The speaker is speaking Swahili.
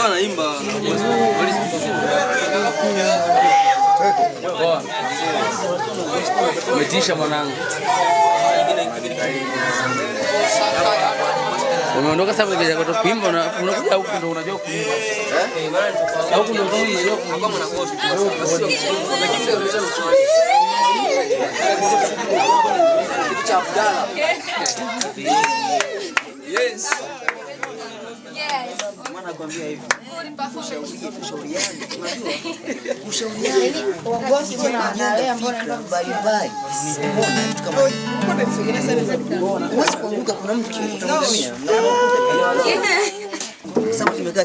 Nikawa naimba. Umetisha mwanangu. Umeondoka sasa kwa kutoka kuimba na unakuja huku ndo unajua kuimba. Huku ndo unajua kuimba na kofi. Cha Abdalla. Yes. Mwana kwambia hivi. Tushauriane. Ushauriane. Uongozi na wewe ambao unaenda mbalimbali. Uwezi kuanguka kuna mtu kimtamgamia. Sababu tumekaa